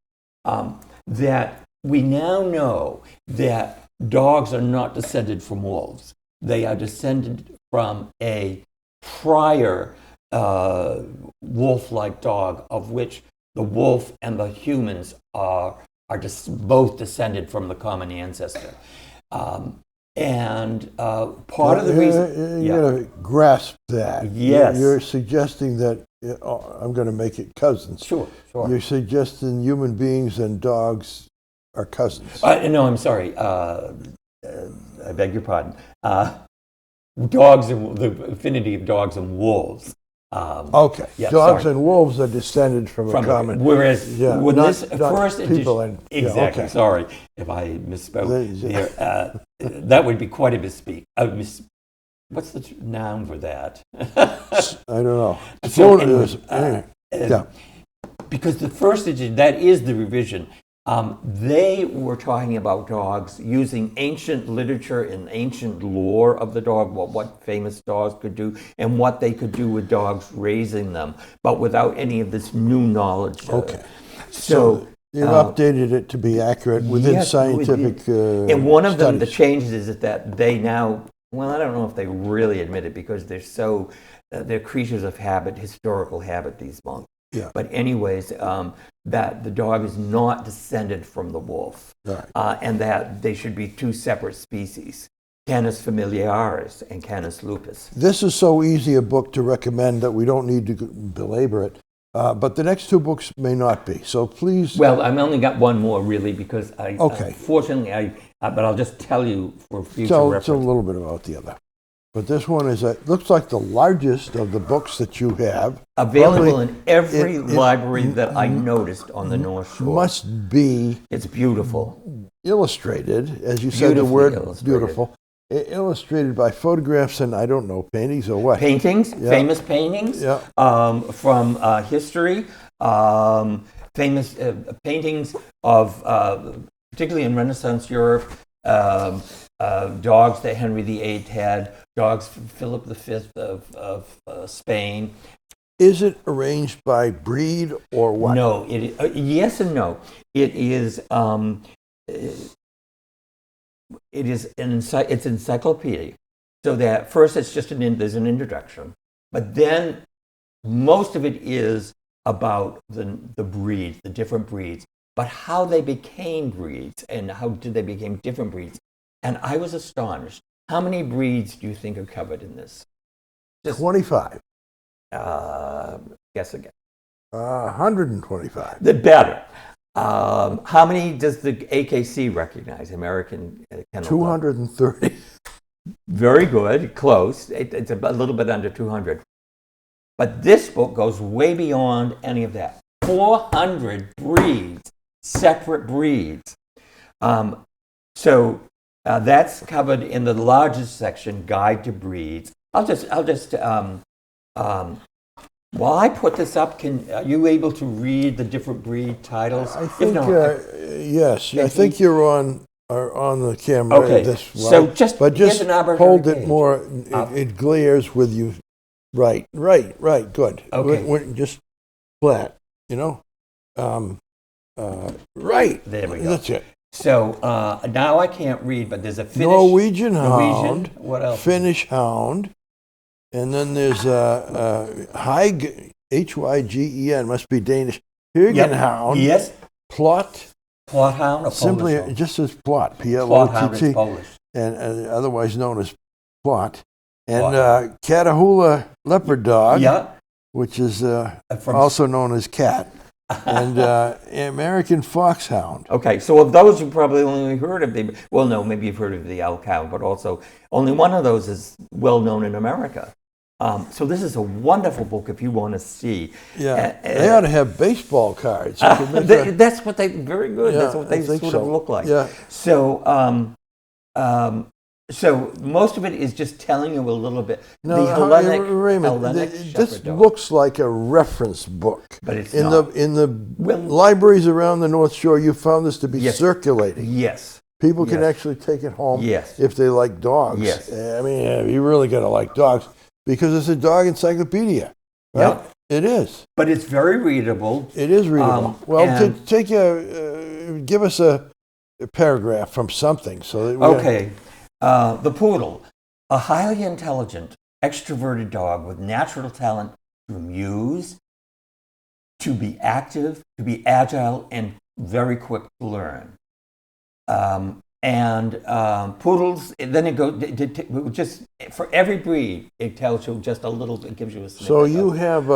S3: that we now know that dogs are not descended from wolves. They are descended from a prior wolf-like dog, of which the wolf and the humans are both descended from the common ancestor. And part of the reason...
S2: You're going to grasp that.
S3: Yes.
S2: You're suggesting that, I'm going to make it cousins.
S3: Sure.
S2: You're suggesting human beings and dogs are cousins.
S3: No, I'm sorry. I beg your pardon. Dogs, the affinity of dogs and wolves.
S2: Okay. Yeah, dogs and wolves are descended from a common...
S3: Whereas when
S2: not,
S3: this first
S2: people
S3: edition...
S2: and...
S3: Exactly,
S2: okay.
S3: Sorry if I misspoke there. That would be quite a misspeak. What's the noun for that?
S2: I don't know.
S3: So anyway, because the first edition, that is the revision, they were talking about dogs using ancient literature and ancient lore of the dog, what famous dogs could do, and what they could do with dogs raising them, but without any of this new knowledge.
S2: Okay.
S3: So
S2: you've updated it to be accurate within scientific
S3: and one of them, the
S2: studies.
S3: changes is that they now, well, I don't know if they really admit it because they're they're creatures of habit, historical habit, these monks.
S2: Yeah.
S3: But anyways, that the dog is not descended from the wolf,
S2: Right.
S3: And that they should be two separate species, Canis familiaris and Canis lupus.
S2: This is so easy a book to recommend that we don't need to belabor it. But the next two books may not be. So please...
S3: Well, I've only got one more, really, because
S2: Okay.
S3: Fortunately, but I'll just tell you for future
S2: Tell
S3: reference.
S2: a little bit about the other. But this one looks like the largest of the books that you have.
S3: Available
S2: Probably
S3: in every library that I noticed on the North Shore.
S2: Must be
S3: It's beautiful.
S2: illustrated, as you said, the
S3: Beautifully
S2: word
S3: illustrated.
S2: beautiful. Illustrated by photographs and, I don't know, paintings or what.
S3: Paintings,
S2: Yeah.
S3: famous paintings from history, famous paintings of, particularly in Renaissance Europe, dogs that Henry VIII had, dogs from Philip V of Spain.
S2: Is it arranged by breed or what?
S3: No, yes and no. It's encyclopedia. So that first it's just there's an introduction, but then most of it is about the breed, the different breeds. but how they became breeds and how did they become different breeds. And I was astonished. How many breeds do you think are covered in this?
S2: 25.
S3: Guess again.
S2: 125.
S3: The better. How many does the AKC recognize? American Kennel Club?
S2: 230.
S3: Very good, close. It's a little bit under 200. But this book goes way beyond any of that. 400 breeds, separate breeds. So that's covered in the largest section, Guide to Breeds. I'll just. While I put this up, are you able to read the different breed titles?
S2: I think yes. I think you're on the camera.
S3: Okay. So just
S2: here's
S3: an arbitrary
S2: hold it
S3: page.
S2: more. It glares with you. Right. Good.
S3: Okay.
S2: Just flat. Right.
S3: There we go.
S2: That's it.
S3: So now I can't read, but there's a Finnish,
S2: Norwegian hound.
S3: What else?
S2: Finnish hound. And then there's Hygen, Hygen, must be Danish. Hygen hound.
S3: Yes.
S2: Plot.
S3: Plot hound or
S2: Simply,
S3: Polish hound?
S2: just as plot.
S3: Plot hound is
S2: P-L-O-T-T.
S3: Polish.
S2: And otherwise known as plot. And Catahoula leopard dog, which is also known as cat. And American foxhound.
S3: Okay, so of those you probably only heard of the, well, no, maybe you've heard of the elk hound, but also only one of those is well known in America. So this is a wonderful book if you want to see.
S2: Yeah, they ought to have baseball cards.
S3: That's what they, very good, that's what they sort of look like.
S2: Yeah.
S3: So most of it is just telling you a little bit.
S2: No,
S3: the Hellenic,
S2: Raymond, this
S3: shepherd dog.
S2: looks like a reference book.
S3: But it's
S2: in
S3: not.
S2: the libraries around the North Shore, you found this to be circulating.
S3: Yes.
S2: People can actually take it home
S3: Yes.
S2: if they like dogs.
S3: Yes.
S2: I mean, you really got to like dogs because it's a dog encyclopedia. Right?
S3: Yeah.
S2: It is.
S3: But it's very readable.
S2: It is readable. Give us a paragraph from something so that
S3: the poodle, a highly intelligent, extroverted dog with natural talent to amuse, to be active, to be agile, and very quick to learn. Poodles, then it goes just for every breed. It tells you just a little bit, gives you a snippet.
S2: So you have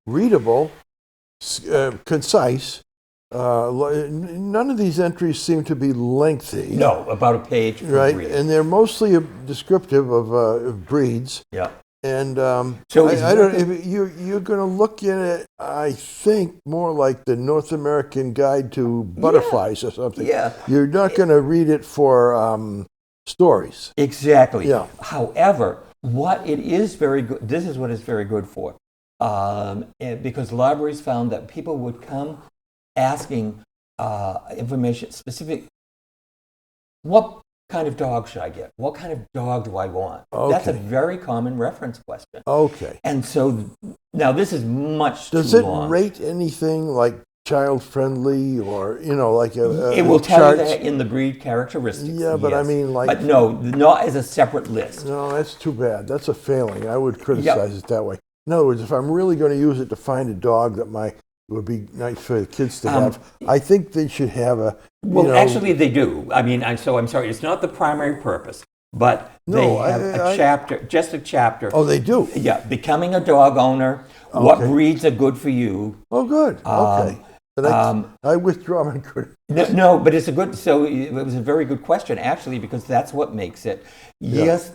S2: readable, concise. None of these entries seem to be lengthy.
S3: No, about a page per
S2: right,
S3: breed.
S2: and they're mostly descriptive of breeds.
S3: Yeah.
S2: And
S3: so
S2: I don't. If you're going to look in it, I think more like the North American Guide to Butterflies or something.
S3: Yeah.
S2: You're not going to read it for stories.
S3: Exactly.
S2: Yeah.
S3: However, what it is very good. This is what it's very good for, because libraries found that people would come asking information specific. What kind of dog should I get? What kind of dog do I want?
S2: Okay.
S3: That's a very common reference question.
S2: Okay.
S3: And so now this is much
S2: Does
S3: too
S2: it
S3: long.
S2: rate anything like child friendly or like
S3: it will tell you that in the breed characteristics.
S2: Yeah, but
S3: yes.
S2: I mean like.
S3: But no, not as a separate list.
S2: No, that's too bad. That's a failing. I would criticize it that way. In other words, if I'm really going to use it to find a dog that would be nice for the kids to have, I think they should have a.
S3: Actually, they do. I mean, so I'm sorry. It's not the primary purpose, but they have a chapter, just a chapter.
S2: Oh, they do.
S3: Yeah, becoming a dog owner. Okay. What breeds are good for you?
S2: Oh, good. Okay. I withdraw my criticism.
S3: No, but it's a good. So it was a very good question, actually, because that's what makes it. Yes,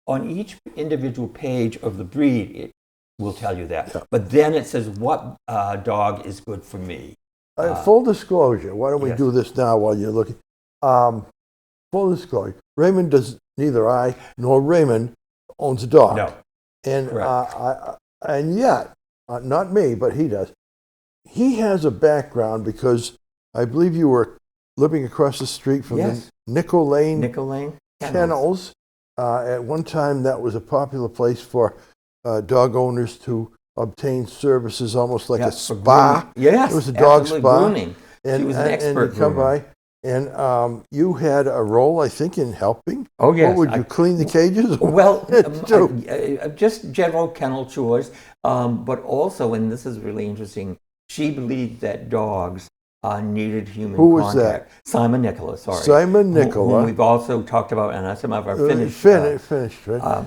S3: on each individual page of the breed, it will tell you that. Yeah. But then it says what dog is good for me.
S2: Full disclosure. Why don't we do this now while you're looking? Full disclosure. Raymond does. Neither I nor Raymond owns a dog.
S3: No.
S2: And yet, not me, but he does. He has a background because I believe you were living across the street from the Nickel Lane Kennels. At one time, that was a popular place for dog owners to obtain services, almost like a spa.
S3: Yes,
S2: it was a dog spa.
S3: Grooming.
S2: And,
S3: he was an expert
S2: and come by, and you had a role, I think, in helping.
S3: Oh yes.
S2: What would you clean the cages?
S3: Well, just general kennel chores, but also, and this is really interesting. she believed that dogs needed human
S2: Who was
S3: contact. Simon Nicholas, sorry.
S2: Simon Nicholas.
S3: Whom we've also talked about in some of our
S2: finished, right?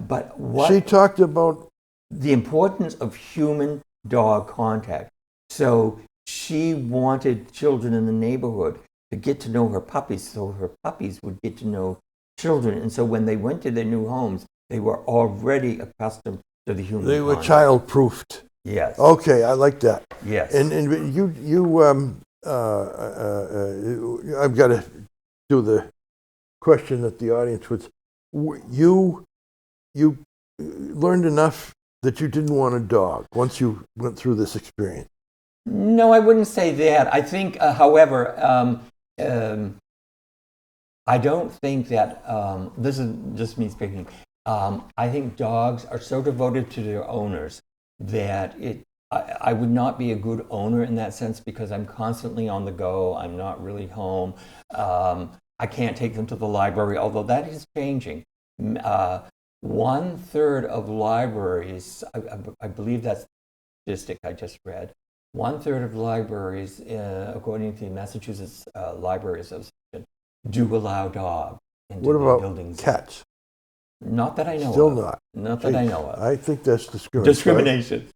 S3: But what
S2: She talked about
S3: the importance of human-dog contact. So she wanted children in the neighborhood to get to know her puppies, so her puppies would get to know children. And so when they went to their new homes, they were already accustomed to the human
S2: they were
S3: contact.
S2: child-proofed.
S3: Yes.
S2: Okay, I like that.
S3: Yes.
S2: And I've got to do the question that the audience would. You learned enough that you didn't want a dog once you went through this experience.
S3: No, I wouldn't say that. I think, however, I don't think that this is just me speaking. I think dogs are so devoted to their owners that I would not be a good owner in that sense because I'm constantly on the go. I'm not really home. I can't take them to the library, although that is changing. 1/3 of libraries, I believe that's the statistic I just read, 1/3 of libraries, according to the Massachusetts Library Association, do allow dogs into
S2: What
S3: their
S2: about
S3: buildings.
S2: cats?
S3: Not that I know
S2: Still
S3: of.
S2: not.
S3: Not that I know of.
S2: I think that's discrimination.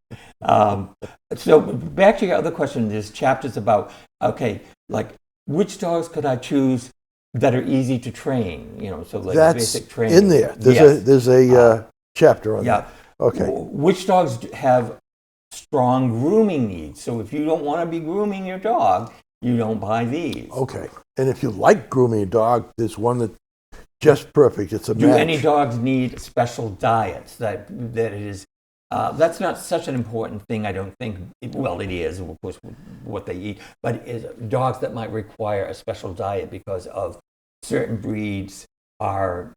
S3: So back to your other question, there's chapters about, okay, like which dogs could I choose that are easy to train? So like
S2: That's
S3: basic training.
S2: in there. There's a chapter on that. Okay.
S3: Which dogs have strong grooming needs? So if you don't want to be grooming your dog, you don't buy these.
S2: Okay. And if you like grooming a dog, there's one that's just perfect. It's a
S3: Do
S2: match.
S3: any dogs need special diets? That it is. That's not such an important thing, I don't think. Well, it is, of course, what they eat, but is dogs that might require a special diet because of certain breeds are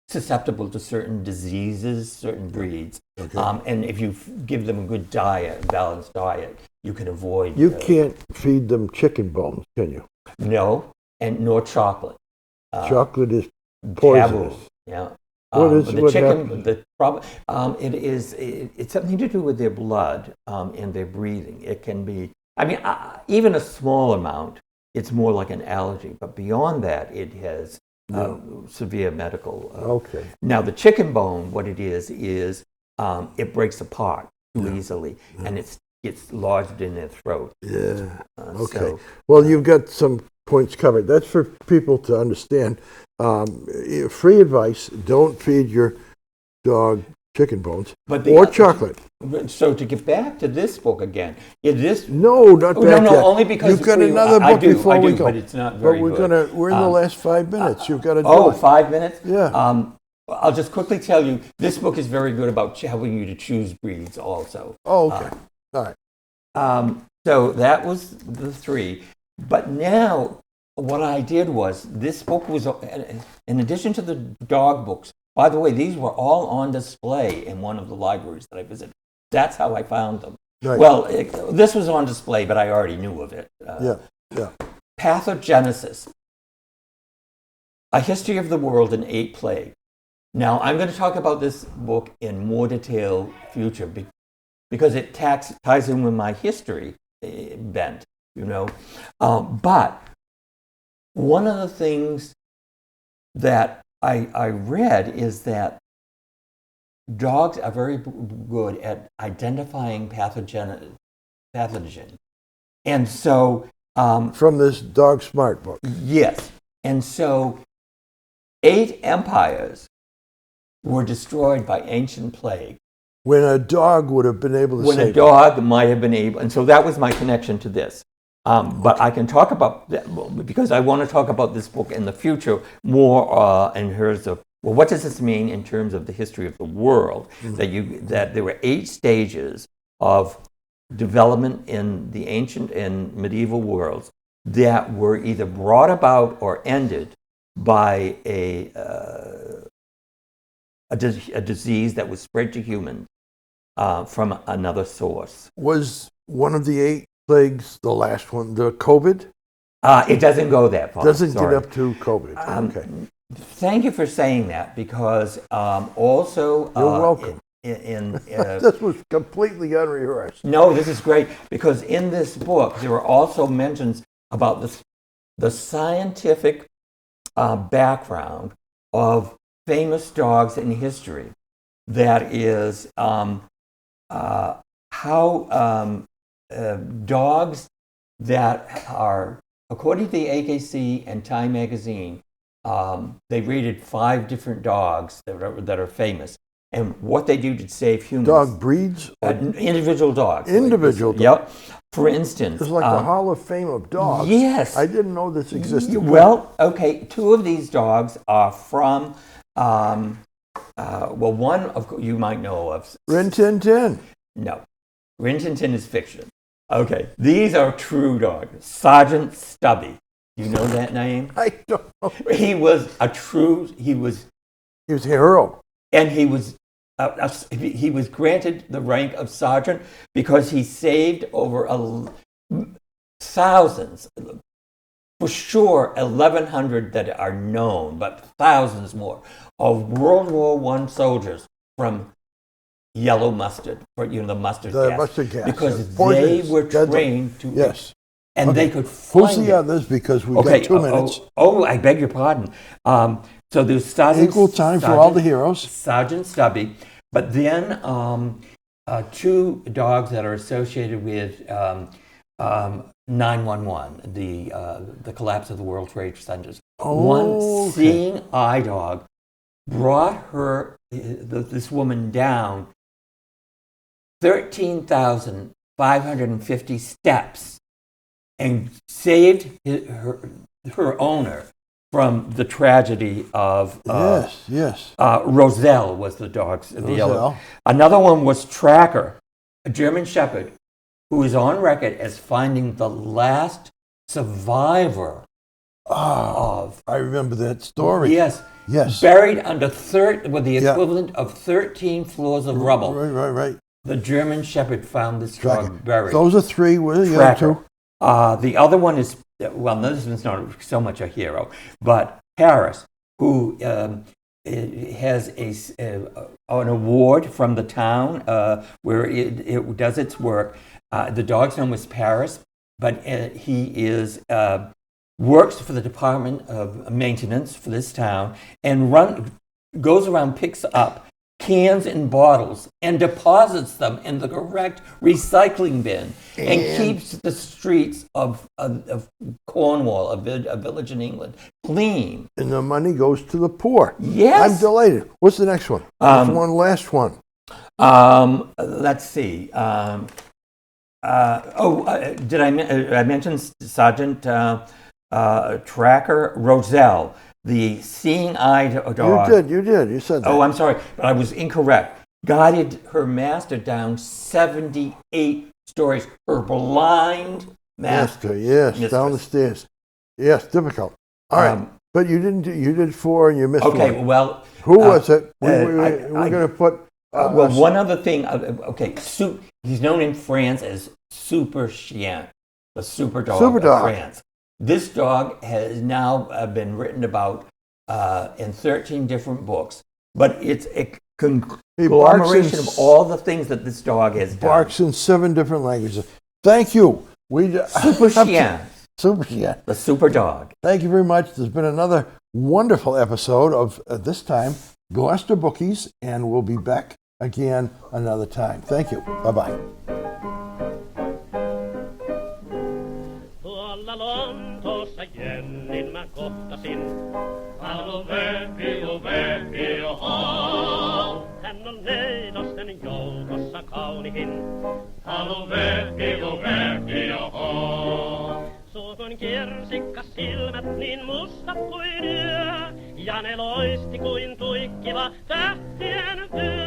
S3: susceptible to certain diseases, certain breeds.
S2: Okay.
S3: And if you give them a good diet, balanced diet, you can avoid.
S2: You can't feed them chicken bones, can you?
S3: No, and nor chocolate.
S2: Chocolate is poisonous.
S3: Taboo. Yeah.
S2: What
S3: chicken,
S2: happens?
S3: the problem, it's something to do with their blood and their breathing. It can be, even a small amount, it's more like an allergy. But beyond that, it has severe medical.
S2: Okay.
S3: Now, the chicken bone, what it is it breaks apart too easily, and it gets lodged in their throat.
S2: Yeah. Okay.
S3: So,
S2: Well, you've got some points covered. That's for people to understand. Free advice: don't feed your dog chicken bones or chocolate.
S3: So to get back to this book again,
S2: No, not back
S3: no,
S2: yet.
S3: only because
S2: you've got another book before we go.
S3: But it's not very
S2: good. We're in the last 5 minutes. You've got to do it.
S3: 5 minutes?
S2: Yeah.
S3: I'll just quickly tell you, this book is very good about helping you to choose breeds also.
S2: Oh, okay. All right.
S3: So that was the 3. But now, what I did was, this book was, in addition to the dog books, by the way, these were all on display in one of the libraries that I visited. That's how I found them.
S2: Right.
S3: Well, this was on display, but I already knew of it.
S2: Yeah.
S3: Pathogenesis, A History of the World in 8 Plagues. Now, I'm going to talk about this book in more detail future because it ties in with my history bent, But one of the things that I read is that dogs are very good at identifying pathogen. And so...
S2: from this Dog Smart book.
S3: Yes. And so 8 empires were destroyed by ancient plague.
S2: When a dog would have been able to
S3: When a dog might have been able, and so that was my connection to this. But I can talk about that because I want to talk about this book in the future more in terms of, well, what does this mean in terms of the history of the world? Mm-hmm. That there were 8 stages of development in the ancient and medieval worlds that were either brought about or ended by a disease that was spread to humans from another source.
S2: Was one of the 8 plagues the last one, the COVID?
S3: It doesn't go that far.
S2: Doesn't get up to COVID. Okay.
S3: Thank you for saying that because also...
S2: You're welcome. This was completely unrehearsed.
S3: No, this is great because in this book there are also mentions about the scientific background of famous dogs in history. That is how dogs that are, according to the AKC and Time magazine, they rated 5 different dogs that are famous. And what they do to save humans.
S2: Dog breeds?
S3: Individual dogs.
S2: Individual dogs.
S3: Yep. For instance.
S2: It's like the Hall of Fame of dogs.
S3: Yes.
S2: I didn't know this existed.
S3: Well, okay, 2 of these dogs are from, one you might know of.
S2: Rin Tin Tin.
S3: No. Rin Tin Tin is fiction. Okay, these are true dogs. Sergeant Stubby. You know that name?
S2: I don't know.
S3: He was a
S2: hero.
S3: And he was granted the rank of sergeant because he saved over thousands, for sure 1,100 that are known, but thousands more, of World War I soldiers from yellow mustard, the mustard gas.
S2: Mustard gas.
S3: Because they were trained to...
S2: Yes.
S3: And they could find
S2: Who's the others? Because we've got 2 minutes.
S3: I beg your pardon. So there's Sergeant...
S2: Equal time for all the heroes.
S3: Sergeant Stubby. But then 2 dogs that are associated with 9/11, the collapse of the World Trade Centers. One seeing eye dog brought this woman down 13,550 steps and saved her owner from the tragedy of Roselle was the dog's the yellow. Another one was Tracker, a German Shepherd, who is on record as finding the last survivor of.
S2: I remember that story.
S3: Yes.
S2: Yes.
S3: Buried under with the equivalent of 13 floors of rubble.
S2: Right.
S3: The German Shepherd found this dog buried.
S2: Those are 3. What are the other 2?
S3: The other one is, this one's not so much a hero, but Paris, who has an award from the town where it does its work. The dog's name was Paris, but he works for the Department of Maintenance for this town and goes around, picks up cans and bottles and deposits them in the correct recycling bin and keeps the streets of Cornwall, a village in England, clean.
S2: And the money goes to the poor.
S3: Yes.
S2: I'm delighted. What's the next one? Last one.
S3: Let's see. Did I mention Sergeant Tracker Roselle? The seeing eye dog.
S2: You did. You said that.
S3: Oh, I'm sorry, but I was incorrect. Guided her master down 78 stories. Her blind master.
S2: Yes, down the stairs. Yes, difficult. All right, but you didn't. You did 4 and you missed one.
S3: Okay, well.
S2: Who was it? We're going to put.
S3: One other thing. He's known in France as Super Chien, the super dog of France. This dog has now been written about in 13 different books, but it's a conglomeration of all the things that this dog has done.
S2: Barks in 7 different languages. Thank you.
S3: Super Chien.
S2: Super Chien.
S3: The super dog.
S2: Thank you very much. There's been another wonderful episode of, this time, Gloucester Bookies, and we'll be back again another time. Thank you. Bye-bye.
S1: Tuossa Jennin mä kohtasin. Alo Vepi, oho. Hän on neidosten joukossa kaunihin. Alo Vepi, oho. Suukon kirsikka silmät niin mustat kuin yö. Ja ne loisti kuin tuikkiva tähtien vyö.